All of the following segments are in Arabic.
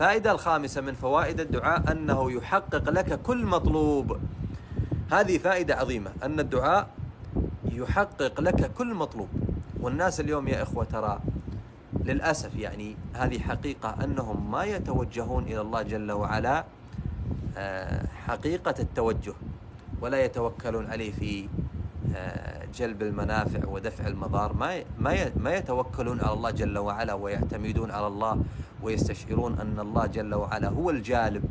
الفائدة الخامسة من فوائد الدعاء أنه يحقق لك كل مطلوب. هذه فائدة عظيمة، أن الدعاء يحقق لك كل مطلوب. والناس اليوم يا إخوة ترى للأسف يعني هذه حقيقة، أنهم ما يتوجهون إلى الله جل وعلا حقيقة التوجه، ولا يتوكلون عليه في جلب المنافع ودفع المضار. ما يتوكلون على الله جل وعلا ويعتمدون على الله ويستشعرون أن الله جل وعلا هو الجالب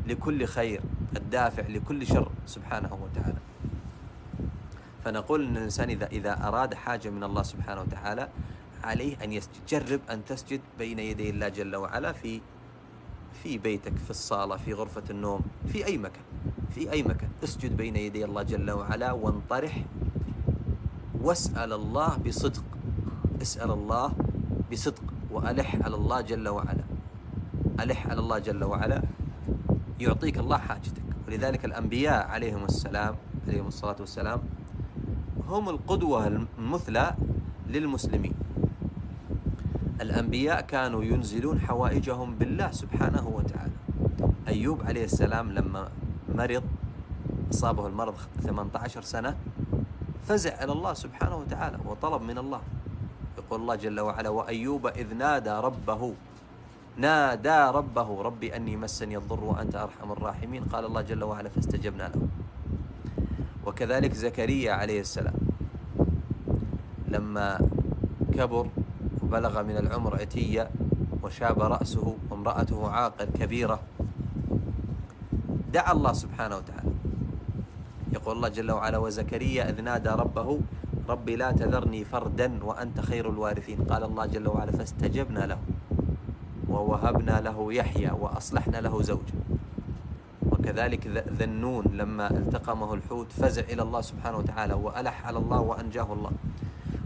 لكل خير الدافع لكل شر سبحانه وتعالى. فنقول أن الإنسان إذا أراد حاجة من الله سبحانه وتعالى عليه أن يجرب أن تسجد بين يدي الله جل وعلا في بيتك، في الصالة، في غرفة النوم، في أي مكان اسجد بين يدي الله جل وعلا وانطرح واسأل الله بصدق. اسأل الله بصدق وألح على الله جل وعلا. ألح على الله جل وعلا يعطيك الله حاجتك. ولذلك الأنبياء عليهم الصلاة والسلام هم القدوة المثلى للمسلمين. الأنبياء كانوا ينزلون حوائجهم بالله سبحانه وتعالى. أيوب عليه السلام لما مرض أصابه المرض 18 سنة فزع إلى الله سبحانه وتعالى وطلب من الله. يقول الله جل وعلا: وأيوب إذ نادى ربه ربي أني مسني الضر وأنت أرحم الراحمين. قال الله جل وعلا: فاستجبنا له. وكذلك زكريا عليه السلام لما كبر وبلغ من العمر عتية وشاب رأسه وامرأته عاقر كبيرة دعا الله سبحانه وتعالى. يقول الله جل وعلا: وزكريا إذ نادى ربه ربي لا تذرني فردا وأنت خير الوارثين. قال الله جل وعلا: فاستجبنا له ووهبنا له يحيى وأصلحنا له زوجه. وكذلك ذنون لما التقمه الحوت فزع إلى الله سبحانه وتعالى وألح على الله وأنجاه الله.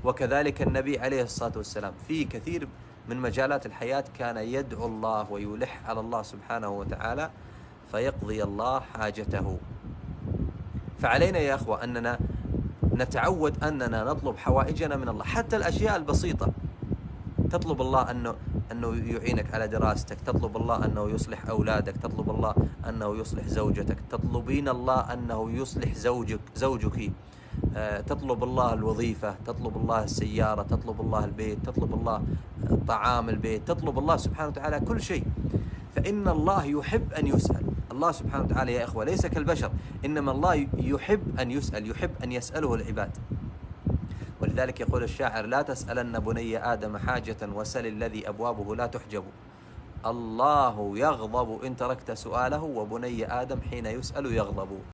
وكذلك النبي عليه الصلاة والسلام في كثير من مجالات الحياة كان يدعو الله ويلح على الله سبحانه وتعالى فيقضي الله حاجته. فعلينا يا أخوة أننا نتعود أننا نطلب حوائجنا من الله، حتى الأشياء البسيطة. تطلب الله أنه يعينك على دراستك، تطلب الله أنه يصلح أولادك، تطلب الله أنه يصلح زوجتك، تطلبين الله أنه يصلح زوجك، تطلب الله الوظيفة، تطلب الله السيارة، تطلب الله البيت، تطلب الله طعام البيت، تطلب الله سبحانه وتعالى كل شيء. فإن الله يحب أن يسأل. الله سبحانه وتعالى يا إخوة ليس كالبشر، إنما الله يحب أن يسأل، يحب أن يسأله العباد. ولذلك يقول الشاعر: لا تسألن بني آدم حاجة وسل الذي أبوابه لا تحجب. الله يغضب إن تركت سؤاله وبني آدم حين يسأل يغضب.